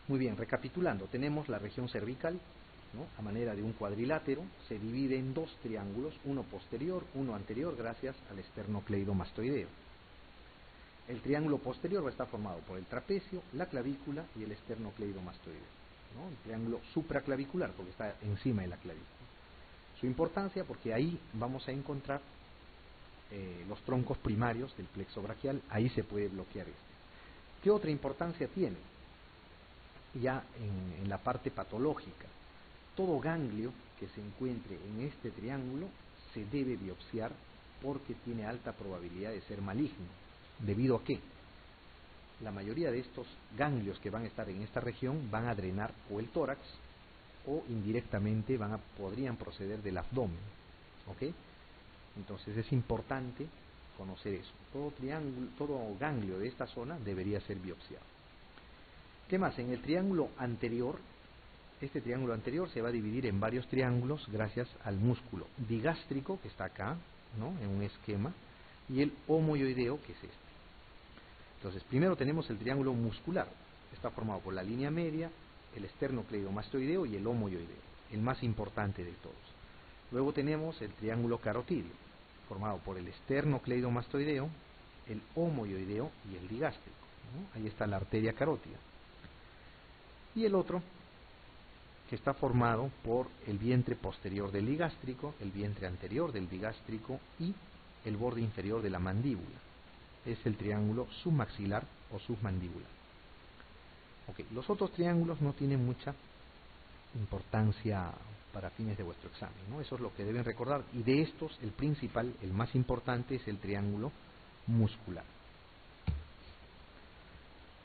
Muy bien, recapitulando, tenemos la región cervical, ¿no? A manera de un cuadrilátero, se divide en dos triángulos, uno posterior, uno anterior, gracias al esternocleidomastoideo. El triángulo posterior va a estar formado por el trapecio, la clavícula y el esternocleidomastoideo, ¿no? El triángulo supraclavicular, porque está encima de la clavícula. Su importancia, porque ahí vamos a encontrar los troncos primarios del plexo braquial, ahí se puede bloquear este. ¿Qué otra importancia tiene? Ya en la parte patológica, todo ganglio que se encuentre en este triángulo se debe biopsiar porque tiene alta probabilidad de ser maligno. ¿Debido a qué? La mayoría de estos ganglios que van a estar en esta región van a drenar o el tórax o indirectamente podrían proceder del abdomen. ¿Ok? Entonces es importante conocer eso. Todo ganglio de esta zona debería ser biopsiado. ¿Qué más? En el triángulo anterior, este triángulo anterior se va a dividir en varios triángulos gracias al músculo digástrico, que está acá, ¿no? En un esquema, y el homoioideo, que es este. Entonces, primero tenemos el triángulo muscular. Está formado por la línea media, el esternocleidomastoideo y el homoioideo, el más importante de todos. Luego tenemos el triángulo carotídeo, formado por el esternocleidomastoideo, el homoioideo y el digástrico, ¿no? Ahí está la arteria carótida. Y el otro, que está formado por el vientre posterior del digástrico, el vientre anterior del digástrico y el borde inferior de la mandíbula. Es el triángulo submaxilar o submandibular. Okay. Los otros triángulos no tienen mucha importancia para fines de vuestro examen, ¿no? Eso es lo que deben recordar. Y de estos, el principal, el más importante, es el triángulo muscular.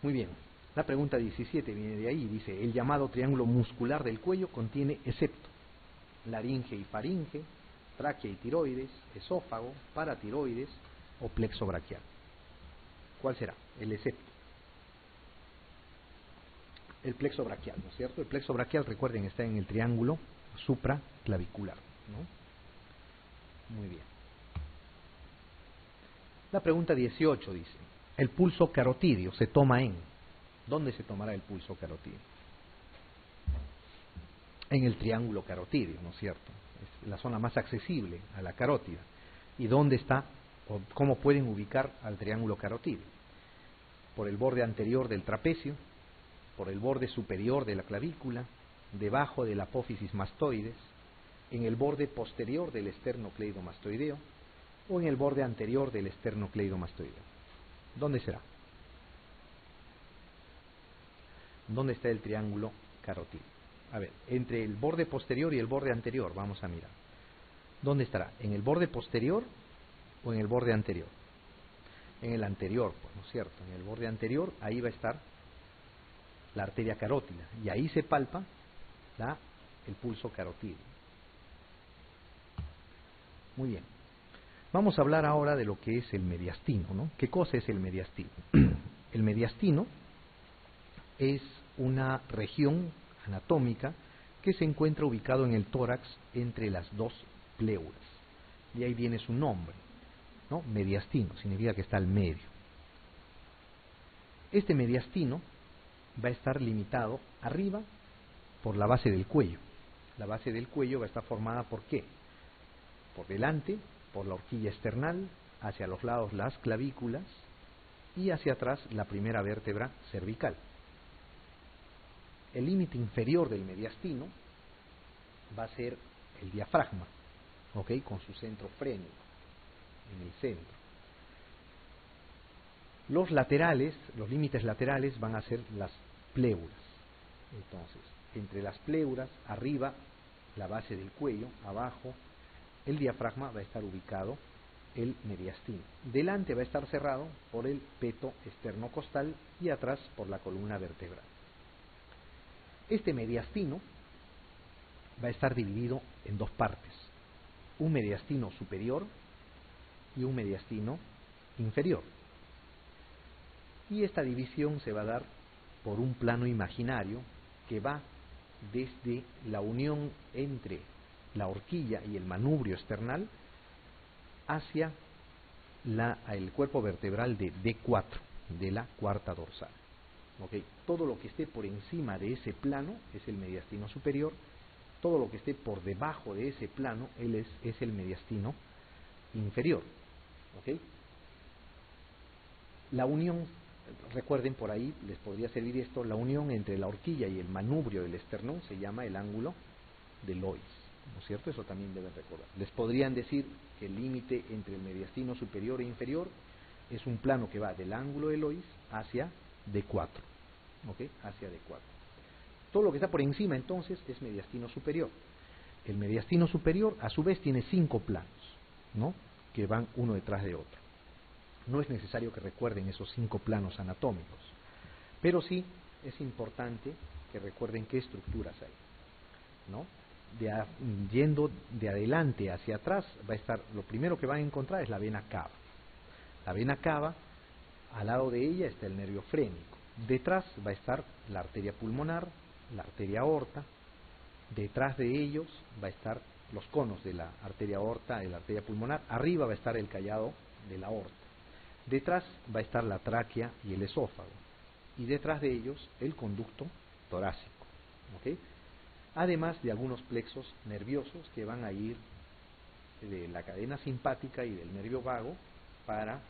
Muy bien. La pregunta 17 viene de ahí, dice, el llamado triángulo muscular del cuello contiene septo, laringe y faringe, tráquea y tiroides, esófago, paratiroides o plexo braquial. ¿Cuál será? El septo. El plexo braquial, ¿no es cierto? El plexo braquial, recuerden, está en el triángulo supraclavicular, ¿no? Muy bien. La pregunta 18 dice, el pulso carotídeo se toma en... ¿Dónde se tomará el pulso carotídeo? En el triángulo carotídeo, ¿no es cierto? Es la zona más accesible a la carótida. ¿Y dónde está, o cómo pueden ubicar al triángulo carotídeo? Por el borde anterior del trapecio, por el borde superior de la clavícula, debajo de la apófisis mastoides, en el borde posterior del esternocleidomastoideo o en el borde anterior del esternocleidomastoideo. ¿Dónde será? ¿Dónde está el triángulo carotídeo? A ver, entre el borde posterior y el borde anterior, vamos a mirar. ¿Dónde estará? ¿En el borde posterior o en el borde anterior? En el anterior, pues, ¿no es cierto? En el borde anterior, ahí va a estar la arteria carótida, y ahí se palpa el pulso carotídeo. Muy bien. Vamos a hablar ahora de lo que es el mediastino, ¿no? ¿Qué cosa es el mediastino? El mediastino es una región anatómica que se encuentra ubicado en el tórax entre las dos pleuras. Y ahí viene su nombre, ¿no? Mediastino, significa que está al medio. Este mediastino va a estar limitado arriba por la base del cuello. La base del cuello va a estar formada ¿por qué? Por delante, por la horquilla esternal, hacia los lados las clavículas y hacia atrás la primera vértebra cervical. El límite inferior del mediastino va a ser el diafragma, ¿ok? Con su centro frénico en el centro. Los laterales, los límites laterales van a ser las pleuras. Entonces, entre las pleuras, arriba, la base del cuello, abajo, el diafragma va a estar ubicado el mediastino. Delante va a estar cerrado por el peto esternocostal y atrás por la columna vertebral. Este mediastino va a estar dividido en dos partes, un mediastino superior y un mediastino inferior. Y esta división se va a dar por un plano imaginario que va desde la unión entre la horquilla y el manubrio esternal hacia el cuerpo vertebral de D4, de la cuarta dorsal. ¿Ok? Todo lo que esté por encima de ese plano es el mediastino superior, todo lo que esté por debajo de ese plano es el mediastino inferior. ¿Ok? La unión, recuerden por ahí, les podría servir esto, la unión entre la horquilla y el manubrio del esternón se llama el ángulo de Lois, ¿no es cierto? Eso también deben recordar. Les podrían decir que el límite entre el mediastino superior e inferior es un plano que va del ángulo de Lois hacia D4, ¿ok? Hacia D4. Todo lo que está por encima entonces es mediastino superior. El mediastino superior a su vez tiene 5 planos, ¿no? Que van uno detrás de otro. No es necesario que recuerden esos 5 planos anatómicos, pero sí es importante que recuerden qué estructuras hay, ¿no? Yendo de adelante hacia atrás, va a estar, lo primero que van a encontrar es la vena cava. La vena cava, al lado de ella está el nervio frénico. Detrás va a estar la arteria pulmonar, la arteria aorta. Detrás de ellos va a estar los conos de la arteria aorta y la arteria pulmonar. Arriba va a estar el callado de la aorta. Detrás va a estar la tráquea y el esófago. Y detrás de ellos el conducto torácico. ¿Ok? Además de algunos plexos nerviosos que van a ir de la cadena simpática y del nervio vago para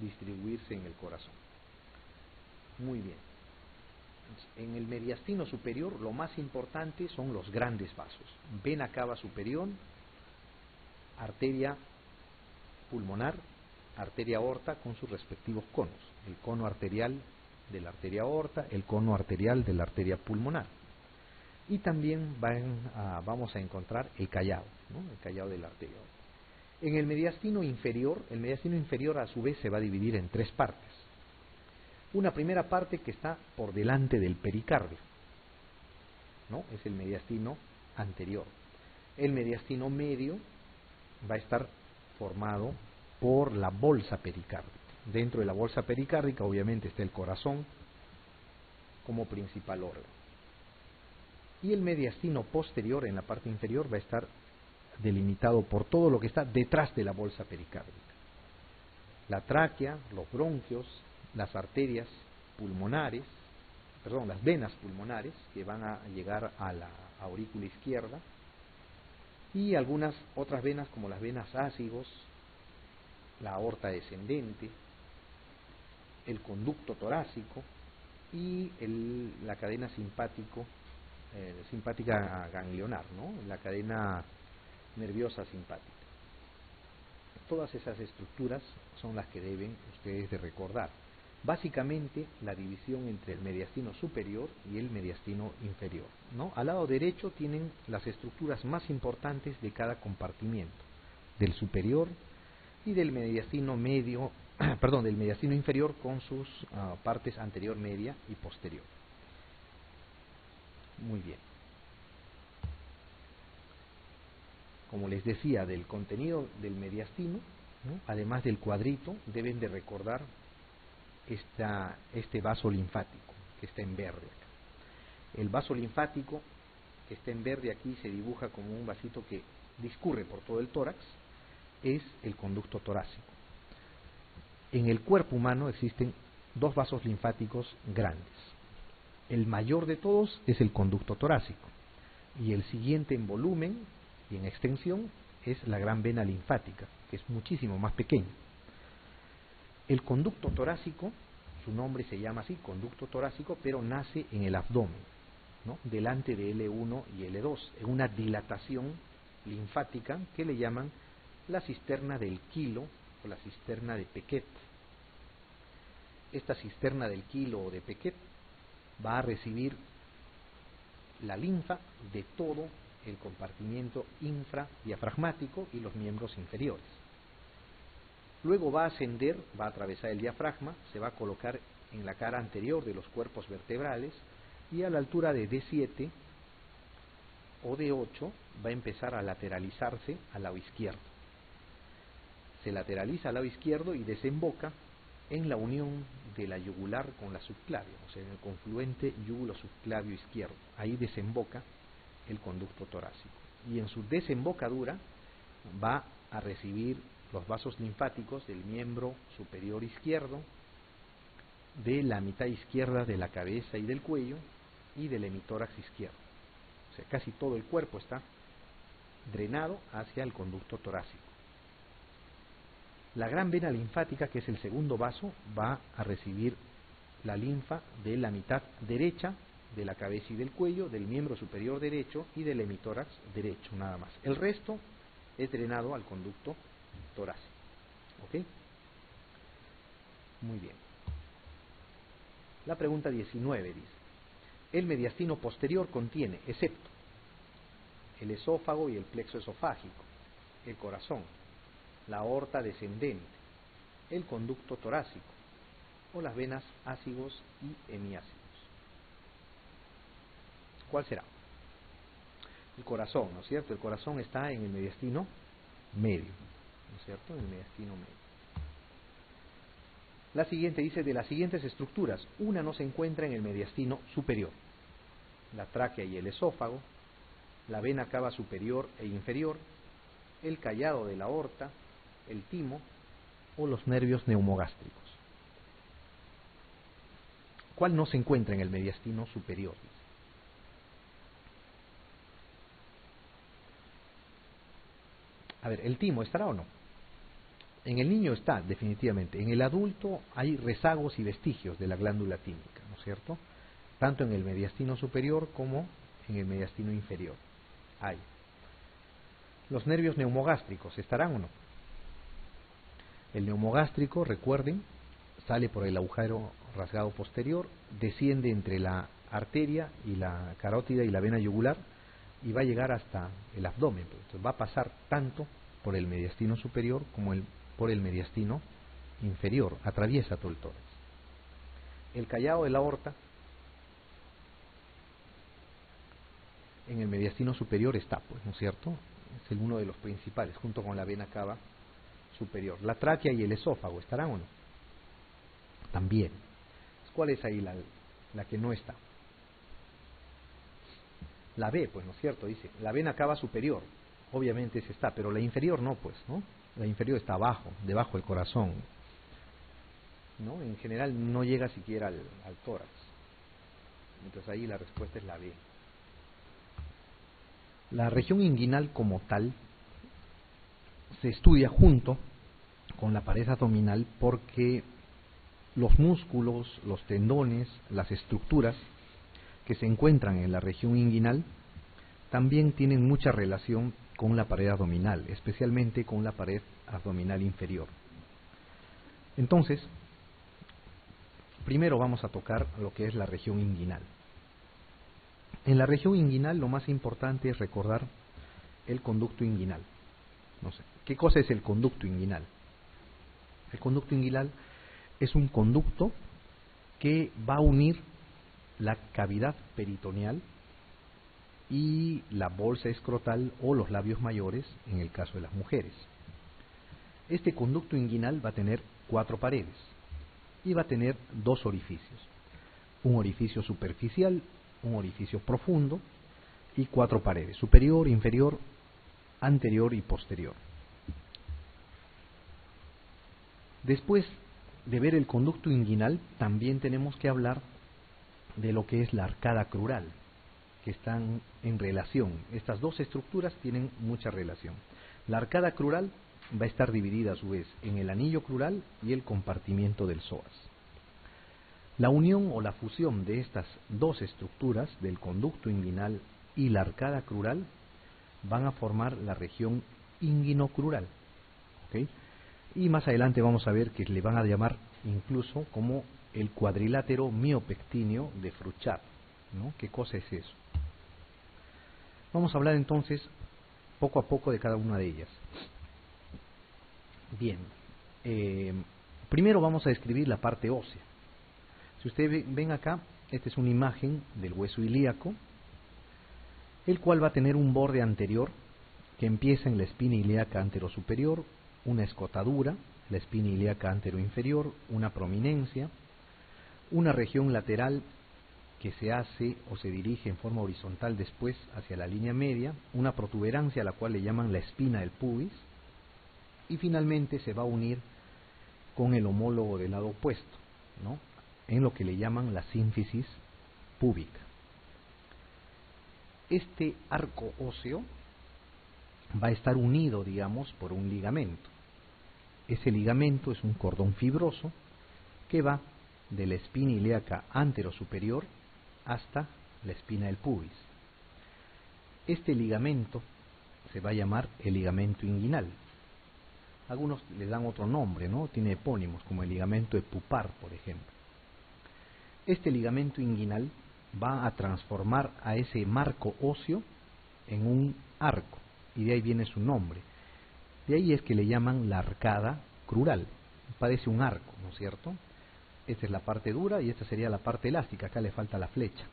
distribuirse en el corazón. Muy bien. En el mediastino superior lo más importante son los grandes vasos. Vena cava superior, arteria pulmonar, arteria aorta con sus respectivos conos. El cono arterial de la arteria aorta, el cono arterial de la arteria pulmonar. Y también vamos a encontrar el callado, ¿no? El callado de la arteria aorta. En el mediastino inferior a su vez se va a dividir en 3 partes. Una primera parte que está por delante del pericardio, ¿no? Es el mediastino anterior. El mediastino medio va a estar formado por la bolsa pericárdica. Dentro de la bolsa pericárdica obviamente está el corazón como principal órgano. Y el mediastino posterior, en la parte inferior, va a estar delimitado por todo lo que está detrás de la bolsa pericárdica. La tráquea, los bronquios, las arterias pulmonares, las venas pulmonares que van a llegar a la aurícula izquierda, y algunas otras venas como las venas ácigos, la aorta descendente, el conducto torácico y la cadena simpática ganglionar, ¿no? La cadena nerviosa simpática. Todas esas estructuras son las que deben ustedes de recordar. Básicamente la división entre el mediastino superior y el mediastino inferior, ¿no? Al lado derecho tienen las estructuras más importantes de cada compartimiento, del superior y del mediastino medio, del mediastino inferior con sus partes anterior, media y posterior. Muy bien. Como les decía, del contenido del mediastino, ¿no? Además del cuadrito, deben de recordar este vaso linfático que está en verde acá. El vaso linfático que está en verde aquí se dibuja como un vasito que discurre por todo el tórax, es el conducto torácico. En el cuerpo humano existen 2 vasos linfáticos grandes. El mayor de todos es el conducto torácico y el siguiente en volumen y en extensión es la gran vena linfática, que es muchísimo más pequeña. El conducto torácico, su nombre se llama así, conducto torácico, pero nace en el abdomen, ¿no? Delante de L1 y L2, en una dilatación linfática que le llaman la cisterna del Kilo o la cisterna de Pequet. Esta cisterna del Kilo o de Pequet va a recibir la linfa de todo el compartimiento infradiafragmático y los miembros inferiores. Luego va a ascender, va a atravesar el diafragma, se va a colocar en la cara anterior de los cuerpos vertebrales y a la altura de D7 o D8 va a empezar a lateralizarse al lado izquierdo. Se lateraliza al lado izquierdo y desemboca en la unión de la yugular con la subclavia, o sea, en el confluente yúgulo-subclavio izquierdo. Ahí desemboca el conducto torácico. Y en su desembocadura va a recibir los vasos linfáticos del miembro superior izquierdo, de la mitad izquierda de la cabeza y del cuello y del hemitórax izquierdo. O sea, casi todo el cuerpo está drenado hacia el conducto torácico. La gran vena linfática, que es el segundo vaso, va a recibir la linfa de la mitad derecha de la cabeza y del cuello, del miembro superior derecho y del hemitórax derecho, nada más. El resto es drenado al conducto torácico. ¿Ok? Muy bien. La pregunta 19 dice: el mediastino posterior contiene, excepto el esófago y el plexo esofágico, el corazón, la aorta descendente, el conducto torácico o las venas ácigos y hemiácigos. ¿Cuál será? El corazón, ¿no es cierto? El corazón está en el mediastino medio, ¿no es cierto? En el mediastino medio. La siguiente dice: de las siguientes estructuras, una no se encuentra en el mediastino superior: la tráquea y el esófago, la vena cava superior e inferior, el callado de la aorta, el timo o los nervios neumogástricos. ¿Cuál no se encuentra en el mediastino superior? A ver, ¿el timo estará o no? En el niño está, definitivamente. En el adulto hay rezagos y vestigios de la glándula tímica, ¿no es cierto? Tanto en el mediastino superior como en el mediastino inferior. Hay. Los nervios neumogástricos, ¿estarán o no? El neumogástrico, recuerden, sale por el agujero rasgado posterior, desciende entre la arteria y la carótida y la vena yugular y va a llegar hasta el abdomen. Entonces va a pasar tanto por el mediastino superior como por el mediastino inferior, atraviesa todo el tórax. El callado de la aorta en el mediastino superior está, pues, ¿no es cierto? Es uno de los principales, junto con la vena cava superior. La tráquea y el esófago, ¿estarán o no? También. ¿Cuál es ahí la que no está? La B, pues, ¿no es cierto? Dice, la vena cava superior, obviamente esa está, pero la inferior no, pues, ¿no? La inferior está abajo, debajo del corazón, ¿no? En general no llega siquiera al tórax. Entonces ahí la respuesta es la B. La región inguinal como tal se estudia junto con la pared abdominal porque los músculos, los tendones, las estructuras que se encuentran en la región inguinal también tienen mucha relación con la pared abdominal, especialmente con la pared abdominal inferior. Entonces, primero vamos a tocar lo que es la región inguinal. En la región inguinal lo más importante es recordar el conducto inguinal. No sé, ¿qué cosa es el conducto inguinal? El conducto inguinal es un conducto que va a unir la cavidad peritoneal y la bolsa escrotal o los labios mayores en el caso de las mujeres. Este conducto inguinal va a tener 4 paredes y va a tener 2 orificios: un orificio superficial, un orificio profundo y 4 paredes: superior, inferior, anterior y posterior. Después de ver el conducto inguinal, también tenemos que hablar de lo que es la arcada crural, que están en relación. Estas dos estructuras tienen mucha relación. La arcada crural va a estar dividida a su vez en el anillo crural y el compartimiento del psoas. La unión o la fusión de estas dos estructuras, del conducto inguinal y la arcada crural, van a formar la región inguinocrural. ¿Okay? Y más adelante vamos a ver que le van a llamar incluso como el cuadrilátero miopectíneo de Fruchat, ¿no? ¿Qué cosa es eso? Vamos a hablar entonces poco a poco de cada una de ellas. Bien, primero vamos a describir la parte ósea. Si ustedes ven acá, esta es una imagen del hueso ilíaco, el cual va a tener un borde anterior que empieza en la espina ilíaca anterosuperior, una escotadura, la espina ilíaca anteroinferior, una prominencia, una región lateral que se hace o se dirige en forma horizontal después hacia la línea media, una protuberancia a la cual le llaman la espina del pubis, y finalmente se va a unir con el homólogo del lado opuesto, ¿no? en lo que le llaman la sínfisis púbica. Este arco óseo va a estar unido, digamos, por un ligamento. Ese ligamento es un cordón fibroso que va de la espina ilíaca anterosuperior hasta la espina del pubis. Este ligamento se va a llamar el ligamento inguinal. Algunos le dan otro nombre, ¿no? Tiene epónimos, como el ligamento epupar, por ejemplo. Este ligamento inguinal va a transformar a ese marco óseo en un arco, y de ahí viene su nombre. De ahí es que le llaman la arcada crural. Parece un arco, ¿no es cierto? Esta es la parte dura y esta sería la parte elástica. Acá le falta la flecha.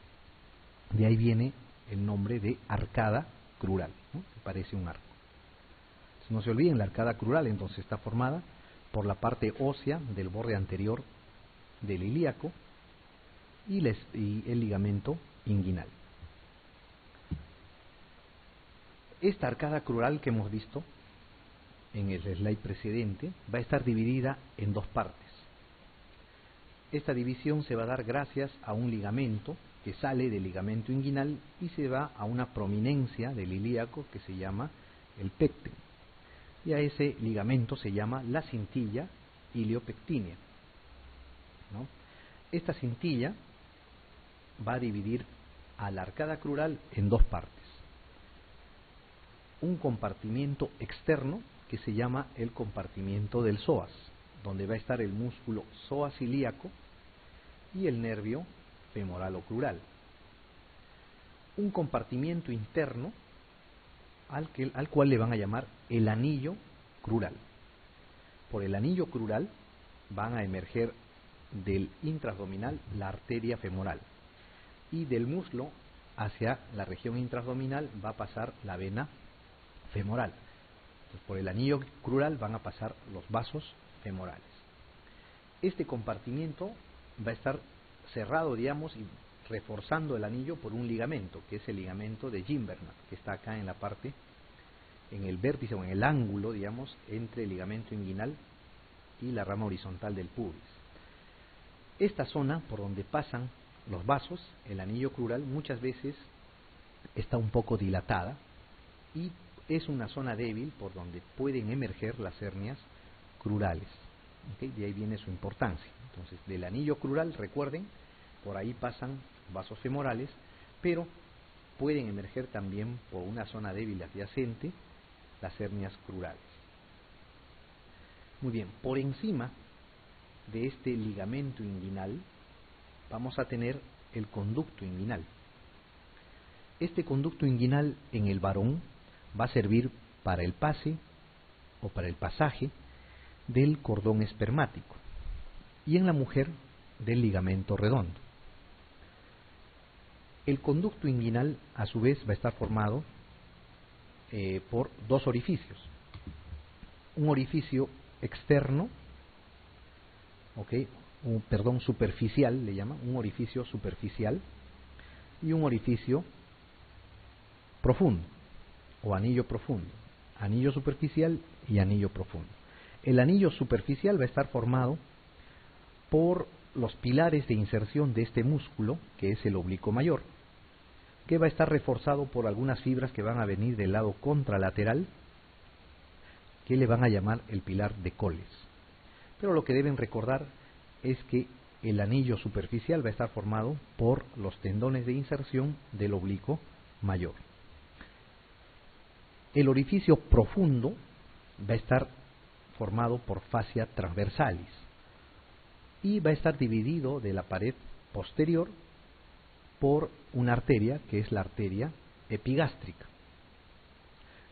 De ahí viene el nombre de arcada crural, ¿no? Parece un arco. No se olviden, la arcada crural entonces está formada por la parte ósea del borde anterior del ilíaco y el ligamento inguinal. Esta arcada crural que hemos visto en el slide precedente va a estar dividida en dos partes. Esta división se va a dar gracias a un ligamento que sale del ligamento inguinal y se va a una prominencia del ilíaco que se llama el pecten. Y a ese ligamento se llama la cintilla iliopectínea, ¿no? Esta cintilla va a dividir a la arcada crural en dos partes. Un compartimiento externo que se llama el compartimiento del psoas, donde va a estar el músculo psoas ilíaco y el nervio femoral o crural. Un compartimiento interno al cual le van a llamar el anillo crural. Por el anillo crural van a emerger del intraabdominal la arteria femoral y del muslo hacia la región intraabdominal va a pasar la vena femoral. Entonces, por el anillo crural van a pasar los vasos femorales. Este compartimiento va a estar cerrado, digamos, y reforzando el anillo por un ligamento, que es el ligamento de Gimbernat, que está acá en la parte, en el vértice o en el ángulo, digamos, entre el ligamento inguinal y la rama horizontal del pubis. Esta zona por donde pasan los vasos, el anillo crural, muchas veces está un poco dilatada y es una zona débil por donde pueden emerger las hernias crurales. ¿Okay? De ahí viene su importancia. Entonces, del anillo crural, recuerden, por ahí pasan vasos femorales, pero pueden emerger también por una zona débil adyacente las hernias crurales. Muy bien, por encima de este ligamento inguinal vamos a tener el conducto inguinal. Este conducto inguinal en el varón va a servir para el pase o para el pasaje del cordón espermático y en la mujer del ligamento redondo. El conducto inguinal a su vez va a estar formado por dos orificios. Un orificio externo, superficial, le llama, un orificio superficial y un orificio profundo o anillo profundo, anillo superficial y anillo profundo. El anillo superficial va a estar formado por los pilares de inserción de este músculo, que es el oblicuo mayor, que va a estar reforzado por algunas fibras que van a venir del lado contralateral, que le van a llamar el pilar de Coles. Pero lo que deben recordar es que el anillo superficial va a estar formado por los tendones de inserción del oblicuo mayor. El orificio profundo va a estar formado por fascia transversalis y va a estar dividido de la pared posterior por una arteria que es la arteria epigástrica.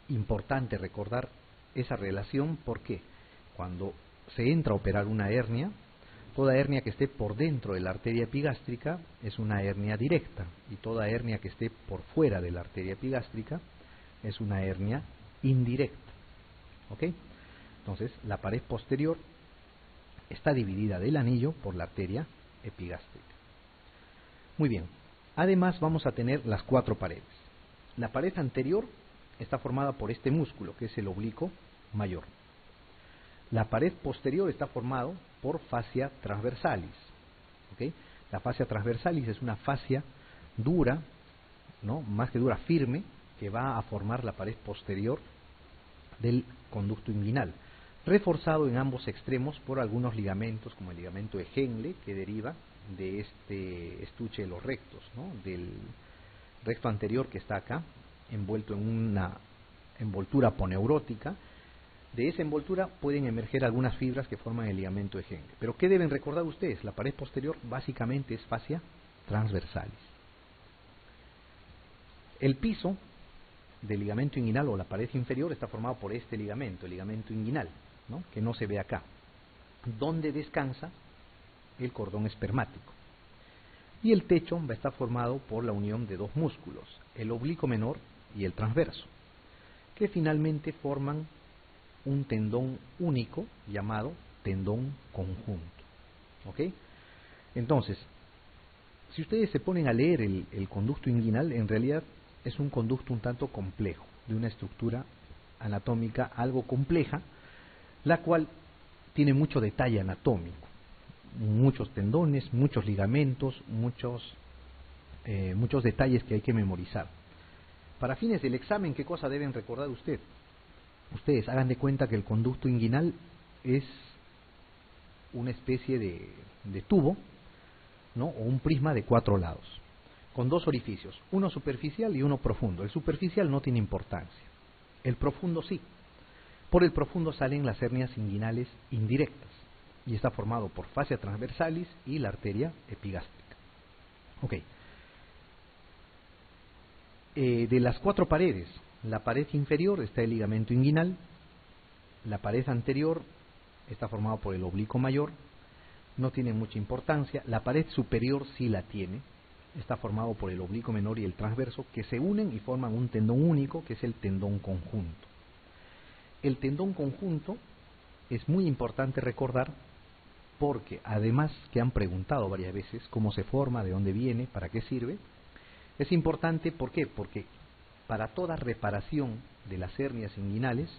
Importante recordar esa relación porque cuando se entra a operar una hernia, toda hernia que esté por dentro de la arteria epigástrica es una hernia directa y toda hernia que esté por fuera de la arteria epigástrica es una hernia indirecta. ¿Ok? Entonces, la pared posterior está dividida del anillo por la arteria epigástrica. Muy bien. Además, vamos a tener las cuatro paredes. La pared anterior está formada por este músculo, que es el oblicuo mayor. La pared posterior está formada por fascia transversalis. ¿ok? La fascia transversalis es una fascia dura, ¿no? Más que dura, firme, que va a formar la pared posterior del conducto inguinal, reforzado en ambos extremos por algunos ligamentos, como el ligamento de Henle, que deriva de este estuche de los rectos, ¿no? Del recto anterior que está acá, envuelto en una envoltura poneurótica. De esa envoltura pueden emerger algunas fibras que forman el ligamento de Henle. Pero ¿qué deben recordar ustedes? La pared posterior básicamente es fascia transversalis. El piso del ligamento inguinal o la pared inferior está formado por este ligamento, el ligamento inguinal, ¿no? Que no se ve acá, donde descansa el cordón espermático. Y el techo va a estar formado por la unión de dos músculos, el oblicuo menor y el transverso, que finalmente forman un tendón único llamado tendón conjunto. ¿Ok? Entonces, si ustedes se ponen a leer el conducto inguinal, en realidad es un conducto un tanto complejo, de una estructura anatómica algo compleja, la cual tiene mucho detalle anatómico, muchos tendones, muchos ligamentos, muchos detalles que hay que memorizar. Para fines del examen, ¿qué cosa deben recordar ustedes? Hagan de cuenta que el conducto inguinal es una especie de tubo, ¿no? O un prisma de 4 lados, con 2 orificios, uno superficial y uno profundo. El superficial no tiene importancia, el profundo sí. Por el profundo salen las hernias inguinales indirectas y está formado por fascia transversalis y la arteria epigástrica. Ok. De las 4 paredes, la pared inferior está el ligamento inguinal, la pared anterior está formada por el oblicuo mayor, no tiene mucha importancia. La pared superior sí la tiene, está formado por el oblicuo menor y el transverso, que se unen y forman un tendón único, que es el tendón conjunto. El tendón conjunto es muy importante recordar porque, además que han preguntado varias veces cómo se forma, de dónde viene, para qué sirve, es importante. ¿Por qué? Porque para toda reparación de las hernias inguinales,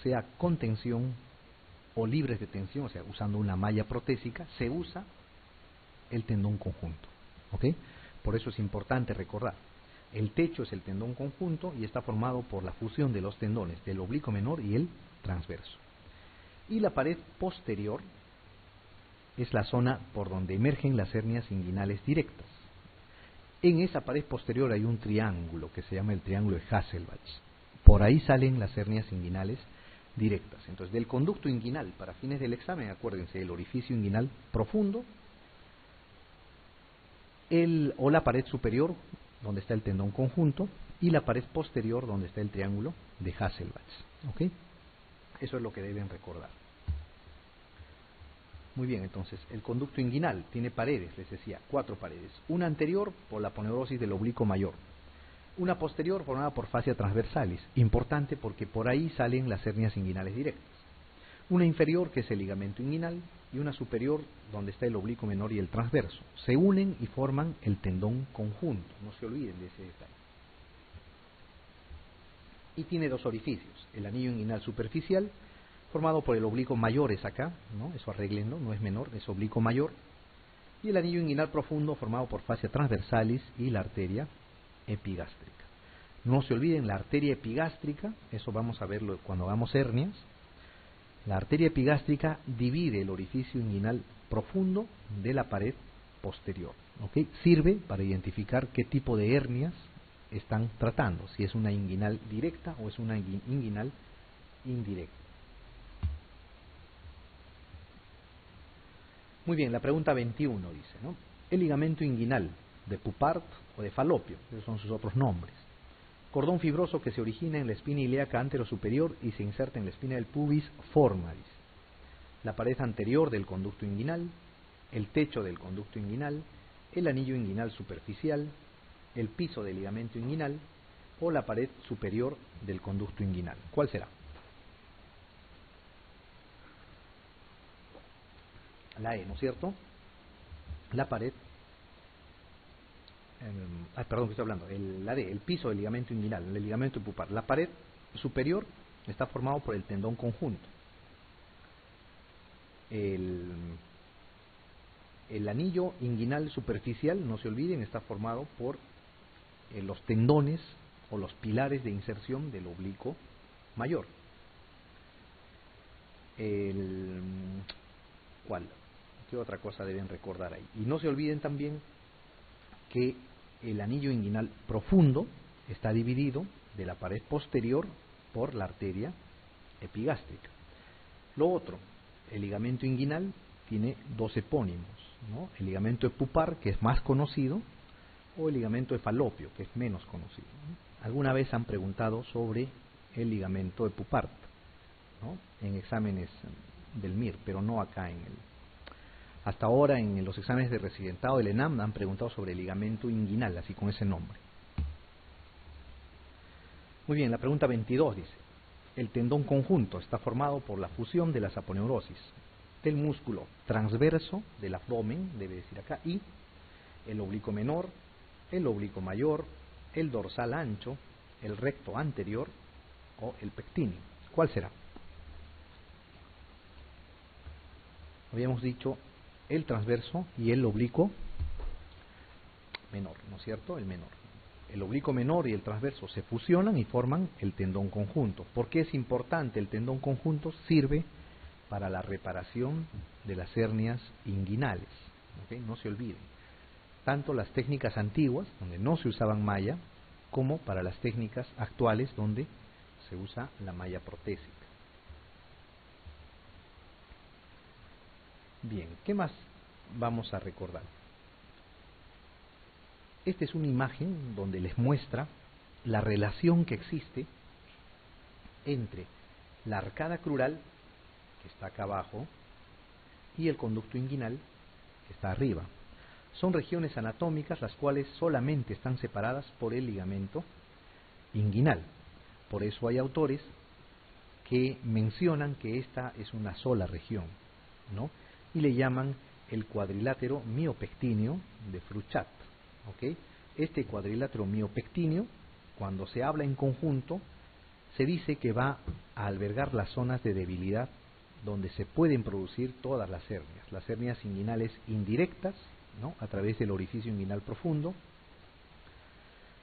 sea con tensión o libres de tensión, o sea, usando una malla protésica, se usa el tendón conjunto. ¿Ok? Por eso es importante recordar. El techo es el tendón conjunto y está formado por la fusión de los tendones del oblicuo menor y el transverso. Y la pared posterior es la zona por donde emergen las hernias inguinales directas. En esa pared posterior hay un triángulo que se llama el triángulo de Hasselbalch. Por ahí salen las hernias inguinales directas. Entonces, del conducto inguinal, para fines del examen, acuérdense, el orificio inguinal profundo, o la pared superior, donde está el tendón conjunto, y la pared posterior, donde está el triángulo de Hasselbalch. ¿Ok? Eso es lo que deben recordar. Muy bien, entonces, el conducto inguinal tiene paredes, les decía, 4 paredes. Una anterior por la poneurosis del oblicuo mayor. Una posterior formada por fascia transversalis, importante porque por ahí salen las hernias inguinales directas. Una inferior, que es el ligamento inguinal, y una superior, donde está el oblicuo menor y el transverso. Se unen y forman el tendón conjunto, no se olviden de ese detalle. Y tiene 2 orificios, el anillo inguinal superficial, formado por el oblicuo mayor, es acá, ¿no? Eso arréglenlo, no es menor, es oblicuo mayor, y el anillo inguinal profundo, formado por fascia transversalis y la arteria epigástrica. No se olviden la arteria epigástrica, eso vamos a verlo cuando hagamos hernias. La arteria epigástrica divide el orificio inguinal profundo de la pared posterior. ¿Ok? Sirve para identificar qué tipo de hernias están tratando, si es una inguinal directa o es una inguinal indirecta. Muy bien, la pregunta 21 dice, ¿no? El ligamento inguinal de Pupart o de Falopio, esos son sus otros nombres. Cordón fibroso que se origina en la espina ilíaca anterosuperior y se inserta en la espina del pubis forma, dice. La pared anterior del conducto inguinal, el techo del conducto inguinal, el anillo inguinal superficial, el piso del ligamento inguinal o la pared superior del conducto inguinal. ¿Cuál será? La E, ¿no es cierto? La pared, perdón, que estoy hablando, la D, el piso del ligamento inguinal, el ligamento pupar. La pared superior está formado por el tendón conjunto. El el anillo inguinal superficial, no se olviden, está formado por los tendones o los pilares de inserción del oblicuo mayor. ¿Cuál? ¿Qué otra cosa deben recordar ahí? Y no se olviden también que el anillo inguinal profundo está dividido de la pared posterior por la arteria epigástrica. Lo otro, el ligamento inguinal tiene dos epónimos, ¿no? El ligamento epupar, que es más conocido, o el ligamento de falopio, que es menos conocido, ¿no? Alguna vez han preguntado sobre el ligamento epupar, ¿no? En exámenes del MIR, pero no acá en el... Hasta ahora en los exámenes de residentado del ENAM han preguntado sobre el ligamento inguinal, así con ese nombre. Muy bien, la pregunta 22 dice: el tendón conjunto está formado por la fusión de las aponeurosis del músculo transverso del abdomen, debe decir acá, y el oblicuo menor, el oblicuo mayor, el dorsal ancho, el recto anterior o el pectíneo. ¿Cuál será? Habíamos dicho el transverso y el oblicuo menor, ¿no es cierto? El menor. El oblicuo menor y el transverso se fusionan y forman el tendón conjunto. ¿Por qué es importante el tendón conjunto? Sirve para la reparación de las hernias inguinales, ¿okay? No se olviden. Tanto las técnicas antiguas, donde no se usaban malla, como para las técnicas actuales, donde se usa la malla protésica. Bien, ¿qué más vamos a recordar? Esta es una imagen donde les muestra la relación que existe entre la arcada crural, que está acá abajo, y el conducto inguinal, que está arriba. Son regiones anatómicas las cuales solamente están separadas por el ligamento inguinal. Por eso hay autores que mencionan que esta es una sola región, ¿no? Y le llaman el cuadrilátero miopectíneo de Fruchat, ¿ok? Este cuadrilátero miopectíneo, cuando se habla en conjunto, se dice que va a albergar las zonas de debilidad donde se pueden producir todas las hernias inguinales indirectas, ¿no? A través del orificio inguinal profundo,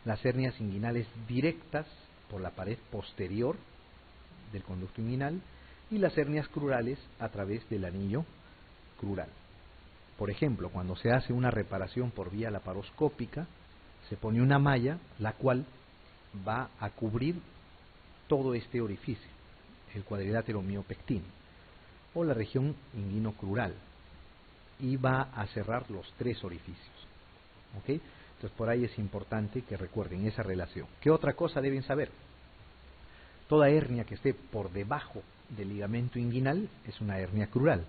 las hernias inguinales directas por la pared posterior del conducto inguinal y las hernias crurales a través del anillo crural. Por ejemplo, cuando se hace una reparación por vía laparoscópica, se pone una malla la cual va a cubrir todo este orificio, el cuadrilátero miopectíneo o la región inguino-crural, y va a cerrar los tres orificios, ¿ok? Entonces por ahí es importante que recuerden esa relación. ¿Qué otra cosa deben saber? Toda hernia que esté por debajo del ligamento inguinal es una hernia crural.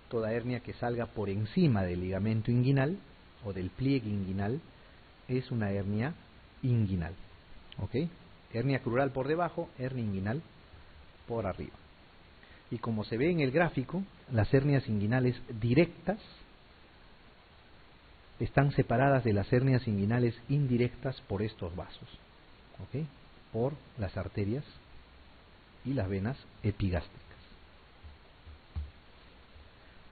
Toda hernia que salga por encima del ligamento inguinal o del pliegue inguinal es una hernia inguinal, ¿ok? Hernia crural por debajo, hernia inguinal por arriba. Y como se ve en el gráfico, las hernias inguinales directas están separadas de las hernias inguinales indirectas por estos vasos, ¿ok? Por las arterias y las venas epigástricas.